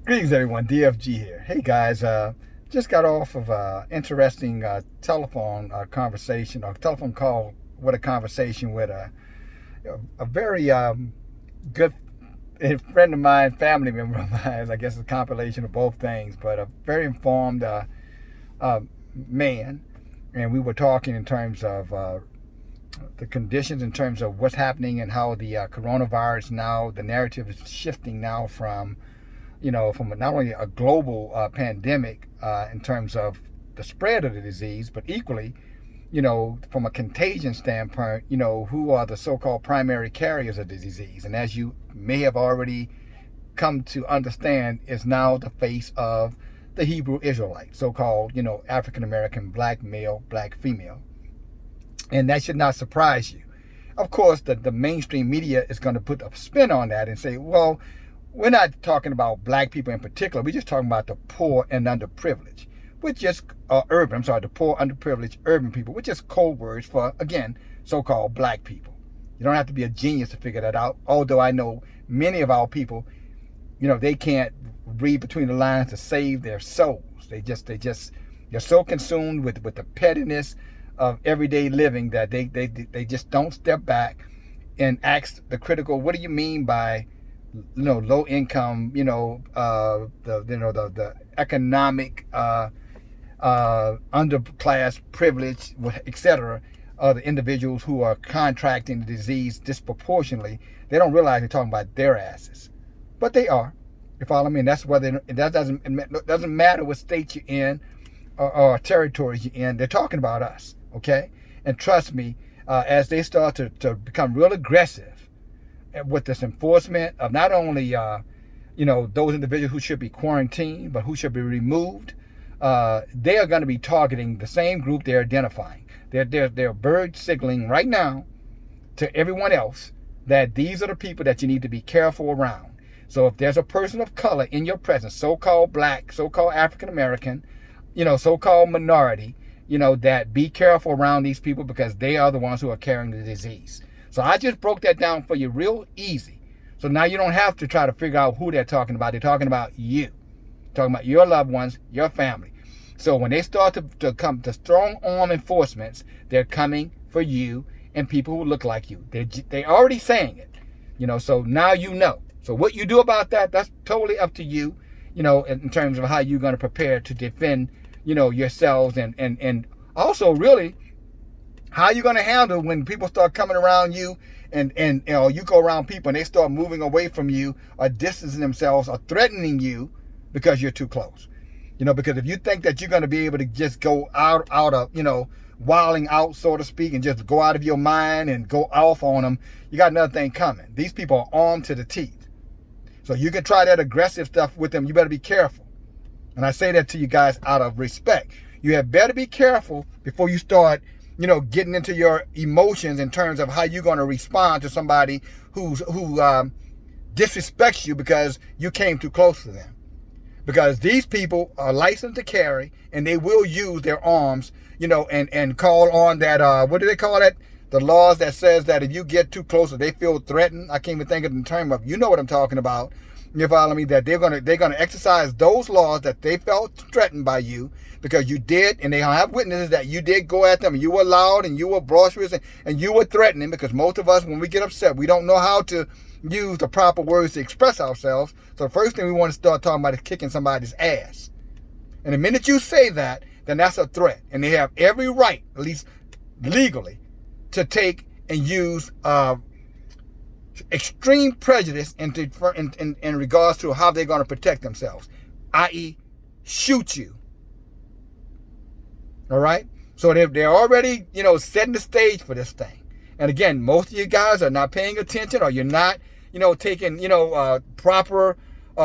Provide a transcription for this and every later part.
Greetings, everyone. DFG here. Hey, guys. Just got off of an interesting telephone conversation, or telephone call with a conversation with a very good friend of mine, family member of mine. I guess it's a compilation of both things, but a very informed man. And we were talking in terms of the conditions, in terms of what's happening and how the coronavirus now, the narrative is shifting now from from not only a global pandemic in terms of the spread of the disease, but equally, from a contagion standpoint, who are the so-called primary carriers of the disease. And as you may have already come to understand, is now the face of the Hebrew Israelite, so-called, African-American, black male, black female. And that should not surprise you. Of course, the mainstream media is going to put a spin on that and say, well, we're not talking about black people in particular. We're just talking about the poor and underprivileged, which is the poor, underprivileged, urban people, which is code words for, again, so-called black people. You don't have to be a genius to figure that out. Although I know many of our people, they can't read between the lines to save their souls. They're so consumed with the pettiness of everyday living that they just don't step back and ask the critical, what do you mean by low income, the economic underclass privilege, etc. The individuals who are contracting the disease disproportionately. They don't realize they're talking about their asses, but they are. You follow me? And that's whether that doesn't matter what state you're in or territories you're in. They're talking about us, okay? And trust me, as they start to become real aggressive with this enforcement of not only those individuals who should be quarantined, but who should be removed, they are going to be targeting the same group they're identifying. They're bird signaling right now to everyone else that these are the people that you need to be careful around. So if there's a person of color in your presence, so-called black, so-called African American, so-called minority, that be careful around these people because they are the ones who are carrying the disease. So I just broke that down for you real easy. So now you don't have to try to figure out who they're talking about. They're talking about you. Talking about your loved ones, your family. So when they start to come to strong arm enforcements, they're coming for you and people who look like you. They're already saying it. So now you know. So what you do about that, that's totally up to you, in terms of how you're going to prepare to defend, yourselves and also really how you going to handle when people start coming around you and you go around people and they start moving away from you or distancing themselves or threatening you because you're too close. Because if you think that you're going to be able to just go out of, wilding out, so to speak, and just go out of your mind and go off on them, you got another thing coming. These people are armed to the teeth. So you can try that aggressive stuff with them. You better be careful. And I say that to you guys out of respect. You had better be careful before you start getting into your emotions in terms of how you're going to respond to somebody who disrespects you because you came too close to them. Because these people are licensed to carry, and they will use their arms, and call on that, what do they call it? The laws that says that if you get too close or they feel threatened, I can't even think of the term of, you know what I'm talking about. You follow me? That they're gonna exercise those laws that they felt threatened by you because you did, and they have witnesses that you did go at them, and you were loud, and you were boisterous, and you were threatening. Because most of us, when we get upset, we don't know how to use the proper words to express ourselves. So the first thing we want to start talking about is kicking somebody's ass. And the minute you say that, then that's a threat, and they have every right, at least legally, to take and use extreme prejudice in regards to how they're going to protect themselves, i.e. shoot you. All right? So they're already, setting the stage for this thing. And again, most of you guys are not paying attention, or you're not, taking, proper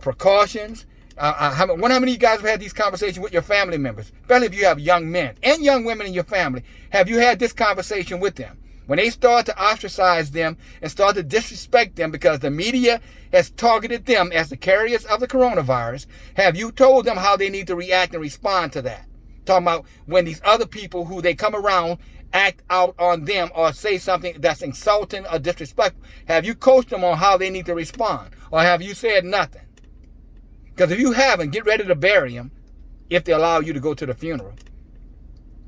precautions. How many of you guys have had these conversations with your family members? Especially if you have young men and young women in your family. Have you had this conversation with them? When they start to ostracize them and start to disrespect them because the media has targeted them as the carriers of the coronavirus, have you told them how they need to react and respond to that? Talking about when these other people who they come around act out on them or say something that's insulting or disrespectful. Have you coached them on how they need to respond? Or have you said nothing? Because if you haven't, get ready to bury him if they allow you to go to the funeral.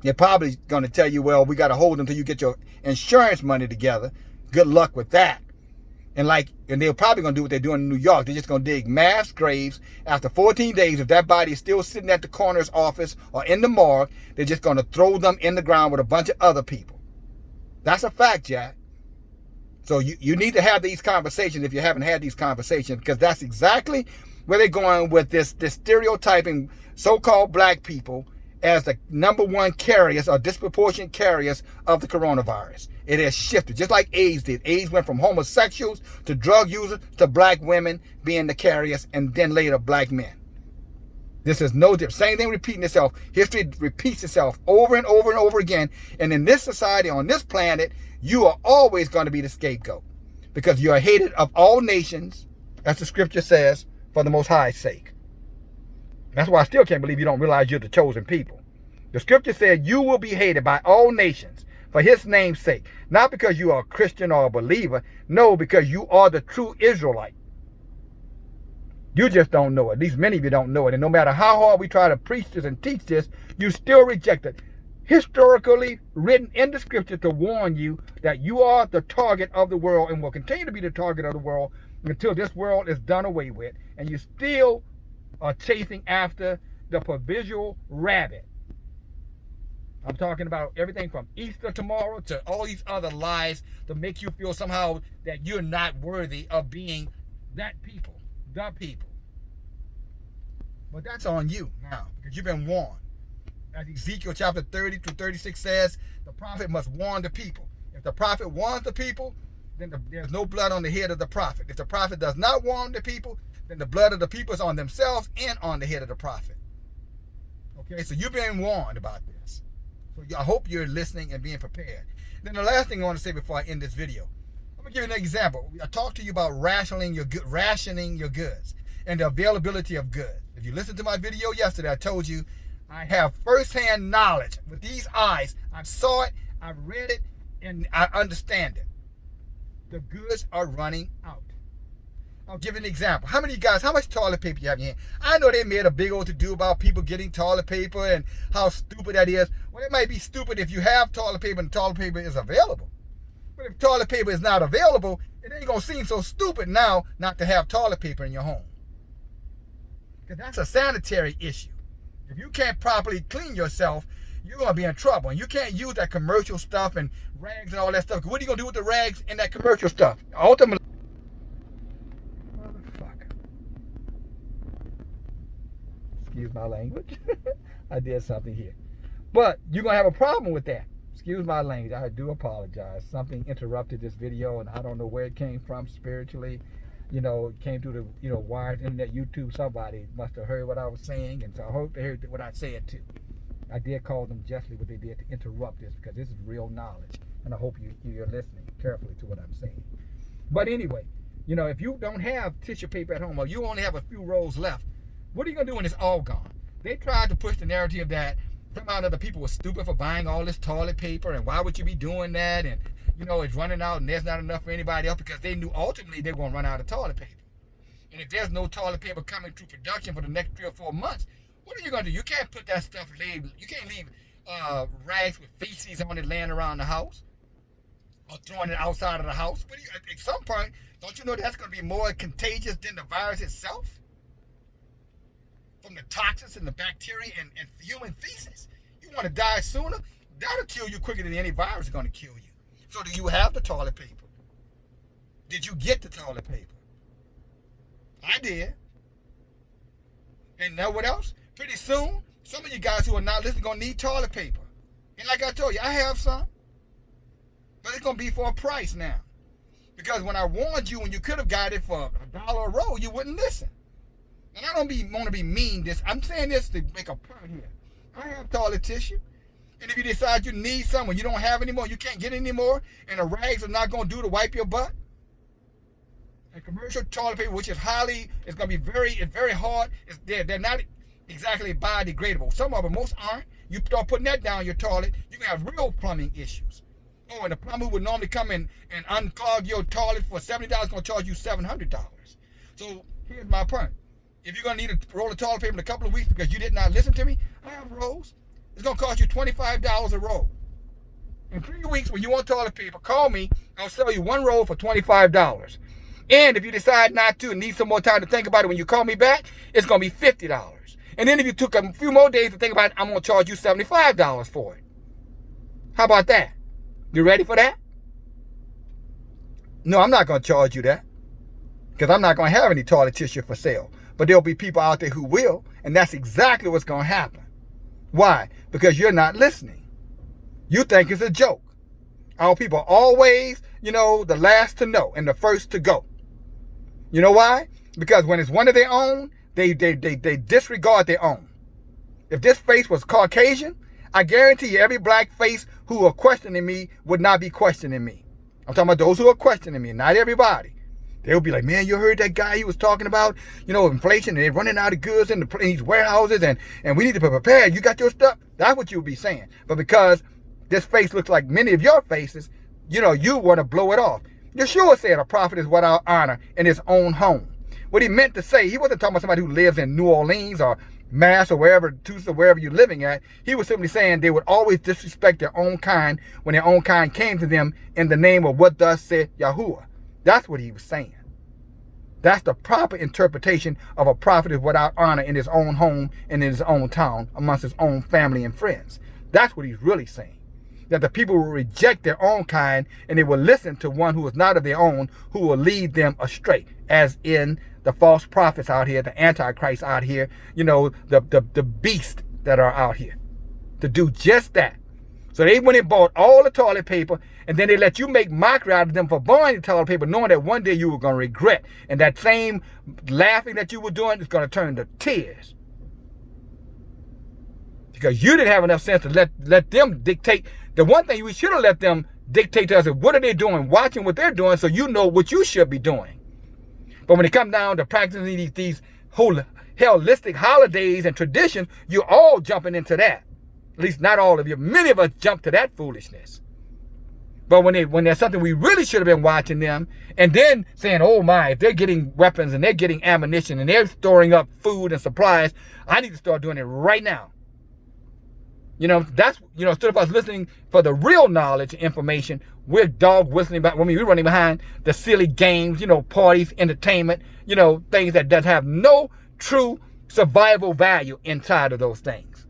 They're probably going to tell you, well, we got to hold until you get your insurance money together. Good luck with that. And they're probably going to do what they're doing in New York. They're just going to dig mass graves. After 14 days, if that body is still sitting at the coroner's office or in the morgue, they're just going to throw them in the ground with a bunch of other people. That's a fact, Jack. So you need to have these conversations if you haven't had these conversations, because that's exactly where they're going with this stereotyping so-called black people as the number one carriers or disproportionate carriers of the coronavirus. It has shifted, just like AIDS did. AIDS went from homosexuals to drug users to black women being the carriers, and then later black men. This is no different. Same thing repeating itself. History repeats itself over and over and over again. And in this society, on this planet, you are always going to be the scapegoat, because you are hated of all nations, as the scripture says, for the Most High's sake. That's why I still can't believe you don't realize you're the chosen people. The scripture said you will be hated by all nations for his name's sake. Not because you are a Christian or a believer. No, because you are the true Israelite. You just don't know it. At least many of you don't know it. And no matter how hard we try to preach this and teach this, you still reject it. Historically written in the scripture to warn you that you are the target of the world and will continue to be the target of the world until this world is done away with. And you still are chasing after the provisional rabbit. I'm talking about everything from Easter tomorrow to all these other lies to make you feel somehow that you're not worthy of being that people, the people. But that's on you now, because you've been warned. As Ezekiel chapter 30 to 36 says, the prophet must warn the people. If the prophet warns the people, then there's no blood on the head of the prophet. If the prophet does not warn the people, then the blood of the people is on themselves and on the head of the prophet. Okay, so you've been warned about this. So I hope you're listening and being prepared. Then the last thing I want to say before I end this video, I'm going to give you an example. I talked to you about rationing your goods and the availability of goods. If you listened to my video yesterday, I told you I have firsthand knowledge with these eyes. I saw it, I read it, and I understand it. The goods are running out. I'll give you an example. How many of you guys, how much toilet paper you have in your hand? I know they made a big old to-do about people getting toilet paper and how stupid that is. Well, it might be stupid if you have toilet paper and toilet paper is available. But if toilet paper is not available, it ain't going to seem so stupid now not to have toilet paper in your home. Because that's a sanitary issue. If you can't properly clean yourself, you're going to be in trouble. And you can't use that commercial stuff and rags and all that stuff. What are you going to do with the rags and that commercial stuff? Ultimately, excuse my language. I did something here. But you're going to have a problem with that. Excuse my language. I do apologize. Something interrupted this video, and I don't know where it came from spiritually. You know, it came through the wired internet, YouTube. Somebody must have heard what I was saying, and so I hope they heard what I said too. I did call them justly what they did to interrupt this, because this is real knowledge, and I hope you're listening carefully to what I'm saying. But anyway, you know, if you don't have tissue paper at home, or you only have a few rolls left, what are you going to do when it's all gone? They tried to push the narrative that somehow the people were stupid for buying all this toilet paper, and why would you be doing that? And, you know, it's running out and there's not enough for anybody else, because they knew ultimately they're going to run out of toilet paper. And if there's no toilet paper coming through production for the next 3 or 4 months, what are you going to do? You can't put that stuff, you can't leave rags with feces on it laying around the house or throwing it outside of the house. But at some point, don't you know that's going to be more contagious than the virus itself? From the toxins and the bacteria and human feces. You want to die sooner? That'll kill you quicker than any virus is going to kill you. So do you have the toilet paper? Did you get the toilet paper? I did. And know what else? Pretty soon, some of you guys who are not listening are going to need toilet paper. And like I told you, I have some. But it's going to be for a price now. Because when I warned you, when you could have got it for $1 a roll, you wouldn't listen. And I don't want to be mean. I'm saying this to make a point here. I have toilet tissue. And if you decide you need some when you don't have any more, you can't get any more, and the rags are not going to do to wipe your butt, and commercial toilet paper, which is it's going to be very hard. They're not exactly biodegradable. Some of them, most aren't. You start putting that down your toilet, you can have real plumbing issues. Oh, and the plumber who would normally come in and unclog your toilet for $70 is going to charge you $700. So here's my point. If you're going to need a roll of toilet paper in a couple of weeks because you did not listen to me, I have rolls. It's going to cost you $25 a roll. In 3 weeks, when you want toilet paper, call me. I'll sell you one roll for $25. And if you decide not to and need some more time to think about it when you call me back, it's going to be $50. And then if you took a few more days to think about it, I'm going to charge you $75 for it. How about that? You ready for that? No, I'm not going to charge you that, because I'm not going to have any toilet tissue for sale. But there'll be people out there who will, and that's exactly what's going to happen. Why? Because you're not listening. You think it's a joke. Our people are always, the last to know and the first to go. You know why? Because when it's one of their own, they disregard their own. If this face was Caucasian, I guarantee you every black face who are questioning me would not be questioning me. I'm talking about those who are questioning me, not everybody. They'll be like, man, you heard that guy he was talking about, inflation, and they're running out of goods in these warehouses, and we need to be prepared. You got your stuff? That's what you'll be saying. But because this face looks like many of your faces, you want to blow it off. Yeshua said a prophet is without honor in his own home. What he meant to say, he wasn't talking about somebody who lives in New Orleans or Mass or wherever you're living at. He was simply saying they would always disrespect their own kind when their own kind came to them in the name of what thus said Yahuwah. That's what he was saying. That's the proper interpretation of a prophet is without honor in his own home and in his own town amongst his own family and friends. That's what he's really saying. That the people will reject their own kind and they will listen to one who is not of their own, who will lead them astray, as in the false prophets out here, the antichrist out here, the beasts that are out here to do just that. So they went and bought all the toilet paper, and then they let you make mockery out of them for buying the toilet paper, knowing that one day you were going to regret. And that same laughing that you were doing is going to turn to tears. Because you didn't have enough sense to let them dictate. The one thing we should have let them dictate to us is what are they doing, watching what they're doing, so you know what you should be doing. But when it comes down to practicing these whole holistic holidays and traditions, you're all jumping into that. At least not all of you. Many of us jump to that foolishness. But when there's something we really should have been watching them, and then saying, oh my, if they're getting weapons and they're getting ammunition and they're storing up food and supplies, I need to start doing it right now. That's, instead of us listening for the real knowledge and information, we're dog whistling about, we're running behind the silly games, parties, entertainment, things that doesn't have no true survival value inside of those things.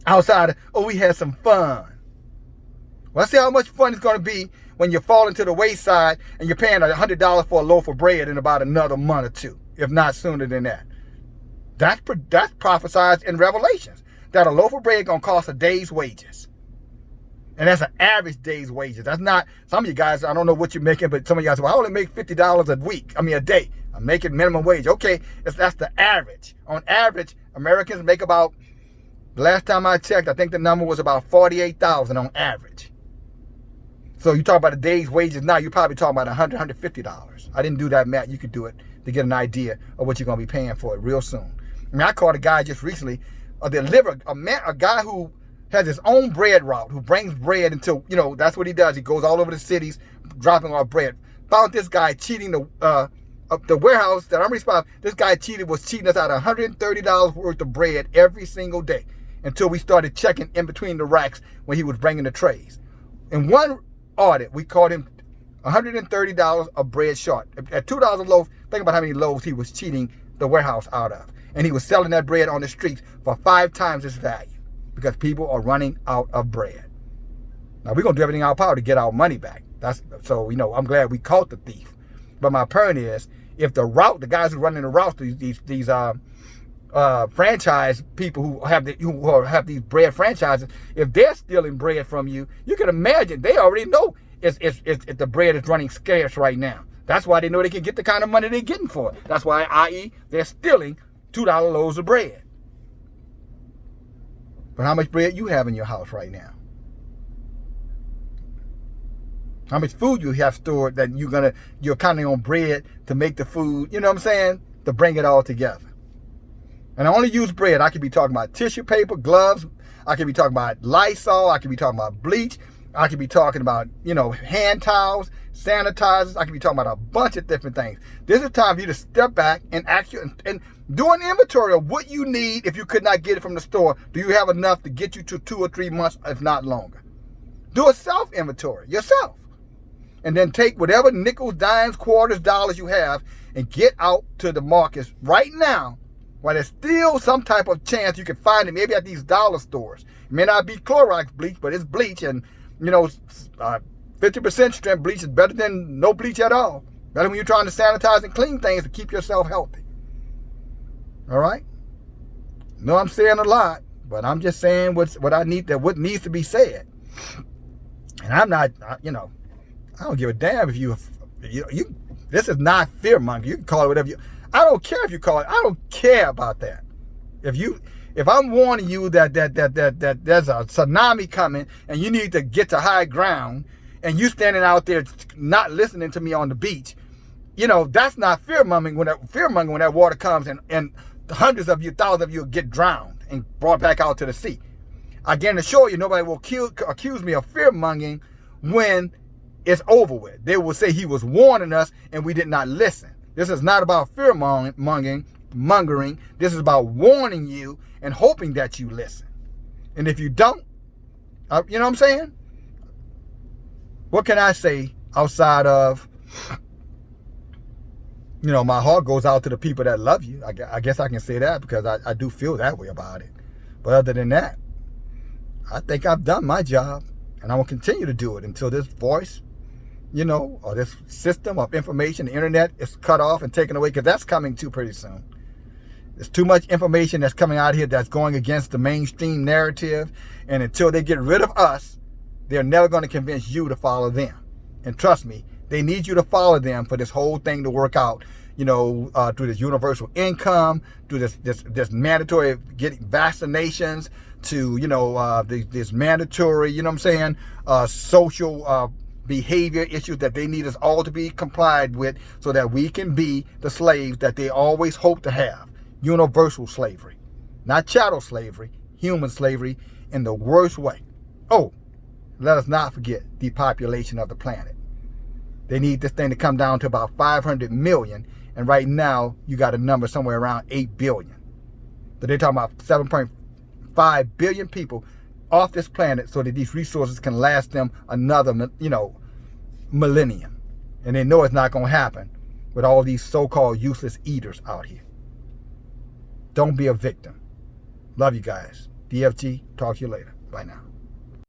Outside of, we had some fun. Well, see how much fun it's going to be when you fall into the wayside and you're paying $100 for a loaf of bread in about another month or two, if not sooner than that. That's prophesied in Revelations. That a loaf of bread going to cost a day's wages. And that's an average day's wages. That's not, some of you guys, I don't know what you're making, but some of you guys say, well, I only make $50 a day. I'm making minimum wage. Okay, that's the average. On average, Americans make about, the last time I checked, I think the number was about $48,000 on average. So you talk about a day's wages now, you're probably talking about $100, $150. I didn't do that math. You could do it to get an idea of what you're going to be paying for it real soon. I called a guy just recently, a guy who has his own bread route, who brings bread until, that's what he does. He goes all over the cities, dropping off bread. Found this guy cheating the warehouse that I'm responsible. This guy was cheating us out of $130 worth of bread every single day until we started checking in between the racks when he was bringing the trays. In one audit, we caught him $130 of bread short. At $2 a loaf, think about how many loaves he was cheating the warehouse out of. And he was selling that bread on the streets for 5 times its value because people are running out of bread. Now, we're going to do everything in our power to get our money back. So, I'm glad we caught the thief. But my point is, if the guys who running the routes, these franchise people who have these bread franchises, if they're stealing bread from you, you can imagine they already know if the bread is running scarce right now. That's why they know they can get the kind of money they're getting for it. That's why, i.e., they're stealing $2 loaves of bread. But how much bread you have in your house right now? How much food you have stored that you're counting on bread to make the food, you know what I'm saying? To bring it all together. And I only use bread. I could be talking about tissue paper, gloves. I could be talking about Lysol. I could be talking about bleach. I could be talking about, hand towels, sanitizers. I could be talking about a bunch of different things. This is time for you to step back and Do an inventory of what you need if you could not get it from the store. Do you have enough to get you to 2 or 3 months, if not longer? Do a self-inventory yourself. And then take whatever nickels, dimes, quarters, dollars you have and get out to the markets right now while there's still some type of chance you can find it, maybe at these dollar stores. It may not be Clorox bleach, but it's bleach. And, 50% strength bleach is better than no bleach at all. Better when you're trying to sanitize and clean things to keep yourself healthy. All right? No, I'm saying a lot, but I'm just saying what needs to be said. And I'm not, I don't give a damn if you this is not fear mongering. You can call it whatever I don't care if you call it. I don't care about that. If I'm warning you that there's a tsunami coming and you need to get to high ground and you standing out there not listening to me on the beach, that's not fear mongering when that water comes and hundreds of you, thousands of you get drowned and brought back out to the sea. I can assure you nobody will accuse me of fear mongering when it's over with. They will say he was warning us and we did not listen. This is not about fear mongering. This is about warning you and hoping that you listen. And if you don't, you know what I'm saying? What can I say outside of, my heart goes out to the people that love you. I guess I can say that because I do feel that way about it. But other than that, I think I've done my job and I will continue to do it until this voice, or this system of information, the internet, is cut off and taken away, because that's coming too pretty soon. There's too much information that's coming out here that's going against the mainstream narrative, and until they get rid of us, they're never going to convince you to follow them. And trust me, they need you to follow them for this whole thing to work out, through this universal income, through this mandatory getting vaccinations, to, this mandatory, social behavior issues that they need us all to be complied with so that we can be the slaves that they always hope to have. Universal slavery. Not chattel slavery, human slavery in the worst way. Oh, let us not forget depopulation of the planet. They need this thing to come down to about 500 million, and right now you got a number somewhere around 8 billion. But they're talking about 7.5 billion people off this planet so that these resources can last them another, millennium. And they know it's not going to happen with all these so-called useless eaters out here. Don't be a victim. Love you guys. DFG, talk to you later. Bye now.